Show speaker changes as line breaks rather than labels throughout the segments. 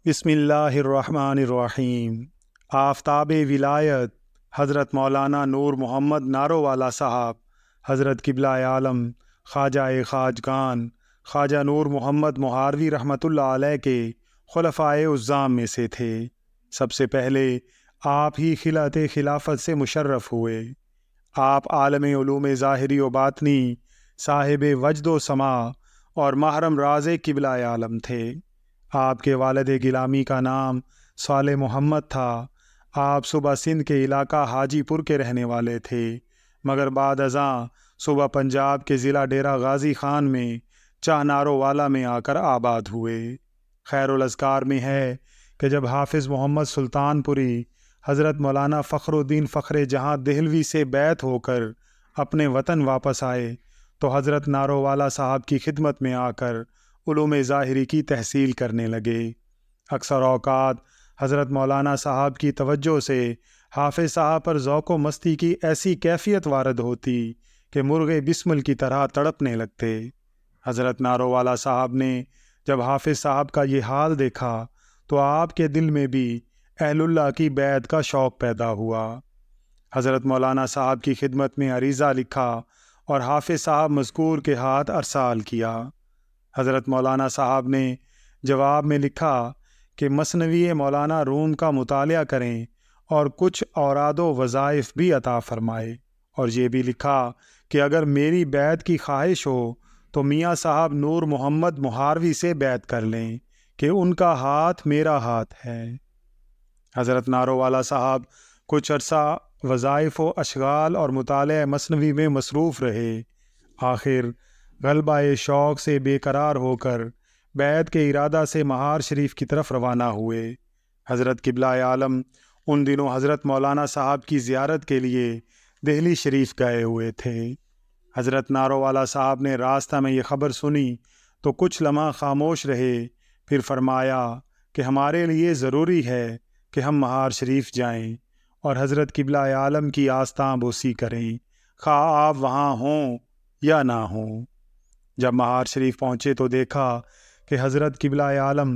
بسم اللہ الرحمن الرحیم۔ آفتاب ولایت حضرت مولانا نور محمد نارووالا صاحب، حضرت قبلہ عالم خواجہ خواجگان خواجہ نور محمد مہاروی رحمۃ اللہ علیہ کے خلفائے عظام میں سے تھے۔ سب سے پہلے آپ ہی خلعت خلافت سے مشرف ہوئے۔ آپ عالم علوم ظاہری و باطنی، صاحب وجد و سما اور محرم راز قبلہ عالم تھے۔ آپ کے والد گرامی کا نام صالح محمد تھا۔ آپ صوبہ سندھ کے علاقہ حاجی پور کے رہنے والے تھے، مگر بعد ازاں صوبہ پنجاب کے ضلع ڈیرہ غازی خان میں چاہ نارووالا میں آ کر آباد ہوئے۔ خیر الاذکار میں ہے کہ جب حافظ محمد سلطان پوری حضرت مولانا فخر الدین فخر جہاں دہلوی سے بیعت ہو کر اپنے وطن واپس آئے تو حضرت نارووالا صاحب کی خدمت میں آ کر علوم ظاہری کی تحصیل کرنے لگے۔ اکثر اوقات حضرت مولانا صاحب کی توجہ سے حافظ صاحب پر ذوق و مستی کی ایسی کیفیت وارد ہوتی کہ مرغ بسمل کی طرح تڑپنے لگتے۔ حضرت نارووالا صاحب نے جب حافظ صاحب کا یہ حال دیکھا تو آپ کے دل میں بھی اہل اللہ کی بیعت کا شوق پیدا ہوا۔ حضرت مولانا صاحب کی خدمت میں عریضہ لکھا اور حافظ صاحب مذکور کے ہاتھ ارسال کیا۔ حضرت مولانا صاحب نے جواب میں لکھا کہ مثنوی مولانا روم کا مطالعہ کریں اور کچھ اوراد و وظائف بھی عطا فرمائے، اور یہ بھی لکھا کہ اگر میری بیعت کی خواہش ہو تو میاں صاحب نور محمد مہاروی سے بیعت کر لیں کہ ان کا ہاتھ میرا ہاتھ ہے۔ حضرت نارووالا صاحب کچھ عرصہ وظائف و اشغال اور مطالعہ مثنوی میں مصروف رہے۔ آخر غلبہ شوق سے بے قرار ہو کر بیعت کے ارادہ سے مہار شریف کی طرف روانہ ہوئے۔ حضرت قبلہ عالم ان دنوں حضرت مولانا صاحب کی زیارت کے لیے دہلی شریف گئے ہوئے تھے۔ حضرت نارووالا صاحب نے راستہ میں یہ خبر سنی تو کچھ لمحہ خاموش رہے، پھر فرمایا کہ ہمارے لیے ضروری ہے کہ ہم مہار شریف جائیں اور حضرت قبلہ عالم کی آستاں بوسی کریں، خواہ آپ وہاں ہوں یا نہ ہوں۔ جب مہار شریف پہنچے تو دیکھا کہ حضرت قبلہ عالم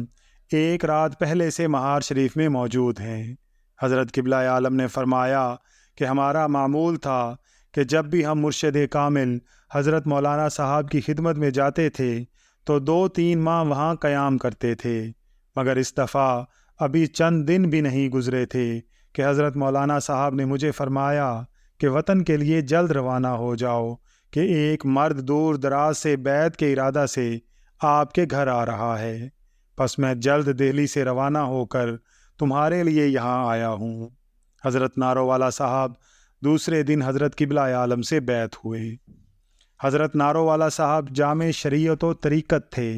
ایک رات پہلے سے مہار شریف میں موجود ہیں۔ حضرت قبلہ عالم نے فرمایا کہ ہمارا معمول تھا کہ جب بھی ہم مرشد کامل حضرت مولانا صاحب کی خدمت میں جاتے تھے تو 2-3 ماہ وہاں قیام کرتے تھے، مگر اس دفعہ ابھی چند دن بھی نہیں گزرے تھے کہ حضرت مولانا صاحب نے مجھے فرمایا کہ وطن کے لیے جلد روانہ ہو جاؤ کہ ایک مرد دور دراز سے بیعت کے ارادہ سے آپ کے گھر آ رہا ہے، پس میں جلد دہلی سے روانہ ہو کر تمہارے لیے یہاں آیا ہوں۔ حضرت نارووالا صاحب دوسرے دن حضرت قبلہ عالم سے بیعت ہوئے۔ حضرت نارووالا صاحب جامع شریعت و طریقت تھے۔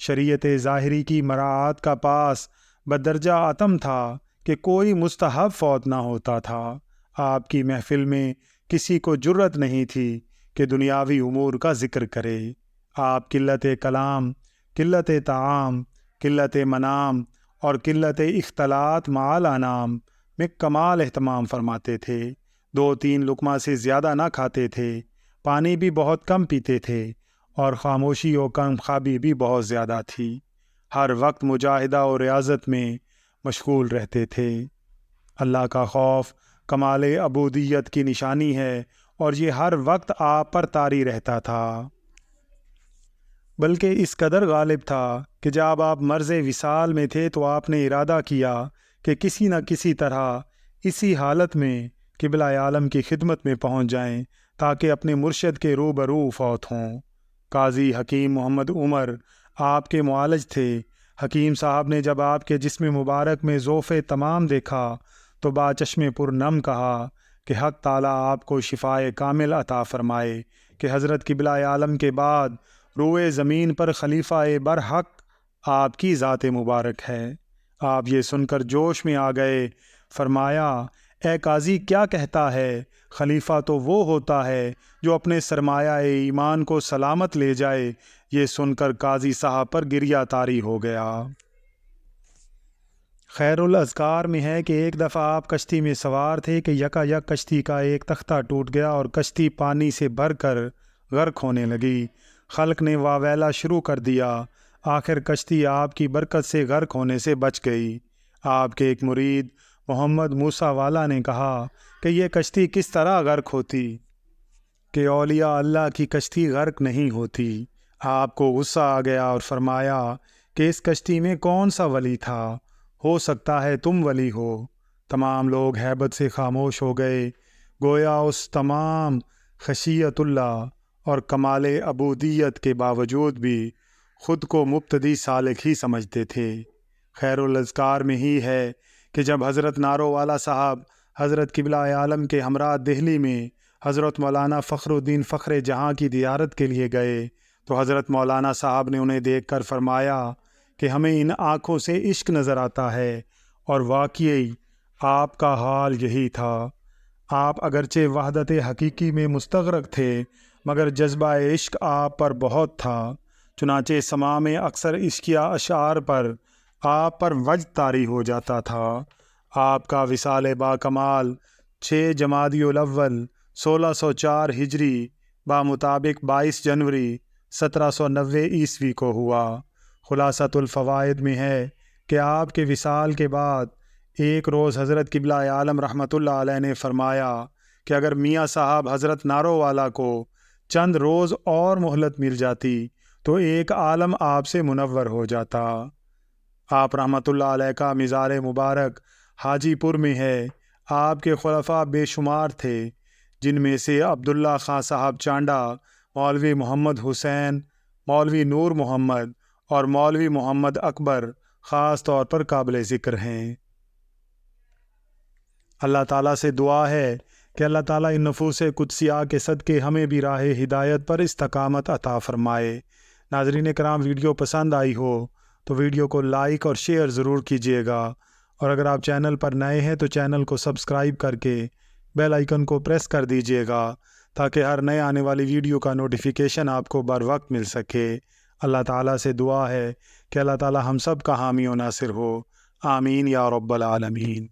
شریعت ظاہری کی مراعات کا پاس بدرجہ عتم تھا کہ کوئی مستحب فوت نہ ہوتا تھا۔ آپ کی محفل میں کسی کو جرأت نہیں تھی کہ دنیاوی امور کا ذکر کرے۔ آپ قلت کلام، قلت طعام، قلت منام اور قلت اختلاط مع الانام میں کمال اہتمام فرماتے تھے۔ 2-3 لقمہ سے زیادہ نہ کھاتے تھے، پانی بھی بہت کم پیتے تھے اور خاموشی و کم خوابی بھی بہت زیادہ تھی۔ ہر وقت مجاہدہ و ریاضت میں مشغول رہتے تھے۔ اللہ کا خوف کمال عبودیت کی نشانی ہے اور یہ ہر وقت آپ پر طاری رہتا تھا، بلکہ اس قدر غالب تھا کہ جب آپ مرض وصال میں تھے تو آپ نے ارادہ کیا کہ کسی نہ کسی طرح اسی حالت میں قبلہ عالم کی خدمت میں پہنچ جائیں تاکہ اپنے مرشد کے روبرو فوت ہوں۔ قاضی حکیم محمد عمر آپ کے معالج تھے۔ حکیم صاحب نے جب آپ کے جسم مبارک میں ذوف تمام دیکھا تو با چشم پر نم کہا کہ حق تعالیٰ آپ کو شفائے کامل عطا فرمائے کہ حضرت قبلہ عالم کے بعد روئے زمین پر خلیفہ برحق آپ کی ذات مبارک ہے۔ آپ یہ سن کر جوش میں آ گئے۔ فرمایا، اے قاضی کیا کہتا ہے؟ خلیفہ تو وہ ہوتا ہے جو اپنے سرمایہ ایمان کو سلامت لے جائے۔ یہ سن کر قاضی صاحب پر گریہ طاری ہو گیا۔ خیر الاذکار میں ہے کہ ایک دفعہ آپ کشتی میں سوار تھے کہ یکایک کشتی کا ایک تختہ ٹوٹ گیا اور کشتی پانی سے بھر کر غرق ہونے لگی۔ خلق نے واویلا شروع کر دیا۔ آخر کشتی آپ کی برکت سے غرق ہونے سے بچ گئی۔ آپ کے ایک مرید محمد موسیٰ والا نے کہا کہ یہ کشتی کس طرح غرق ہوتی کہ اولیاء اللہ کی کشتی غرق نہیں ہوتی۔ آپ کو غصہ آ گیا اور فرمایا کہ اس کشتی میں کون سا ولی تھا، ہو سکتا ہے تم ولی ہو۔ تمام لوگ ہیبت سے خاموش ہو گئے، گویا اس تمام خشیت اللہ اور کمال عبودیت کے باوجود بھی خود کو مبتدی سالک ہی سمجھتے تھے۔ خیر الاذکار میں ہی ہے کہ جب حضرت نارو والا صاحب حضرت قبلہ عالم کے ہمراہ دہلی میں حضرت مولانا فخر الدین فخر جہاں کی زیارت کے لیے گئے تو حضرت مولانا صاحب نے انہیں دیکھ کر فرمایا کہ ہمیں ان آنکھوں سے عشق نظر آتا ہے، اور واقعی آپ کا حال یہی تھا۔ آپ اگرچہ وحدت حقیقی میں مستغرق تھے مگر جذبہ عشق آپ پر بہت تھا، چنانچہ سماع میں اکثر عشقیہ اشعار پر آپ پر وجد طاری ہو جاتا تھا۔ آپ کا وصال با کمال 6 جمادی الاول 1604 ہجری بمطابق 22 جنوری 1790 عیسوی کو ہوا۔ خلاصۃ الفوائد میں ہے کہ آپ کے وصال کے بعد ایک روز حضرت قبلہ عالم رحمۃ اللہ علیہ نے فرمایا کہ اگر میاں صاحب حضرت نارو والا کو چند روز اور مہلت مل جاتی تو ایک عالم آپ سے منور ہو جاتا۔ آپ رحمۃ اللہ علیہ کا مزار مبارک حاجی پور میں ہے۔ آپ کے خلفاء بے شمار تھے، جن میں سے عبداللہ خان صاحب چانڈا، مولوی محمد حسین، مولوی نور محمد اور مولوی محمد اکبر خاص طور پر قابل ذکر ہیں۔ اللہ تعالیٰ سے دعا ہے کہ اللہ تعالیٰ ان نفوس قدسیہ کے صدقے ہمیں بھی راہ ہدایت پر استقامت عطا فرمائے۔ ناظرین کرام، ویڈیو پسند آئی ہو تو ویڈیو کو لائک اور شیئر ضرور کیجیے گا، اور اگر آپ چینل پر نئے ہیں تو چینل کو سبسکرائب کر کے بیل آئیکن کو پریس کر دیجیے گا تاکہ ہر نئے آنے والی ویڈیو کا نوٹیفیکیشن آپ کو بر وقت مل سکے۔ اللہ تعالیٰ سے دعا ہے کہ اللہ تعالیٰ ہم سب کا حامی و ناصر ہو، آمین یا رب العالمین۔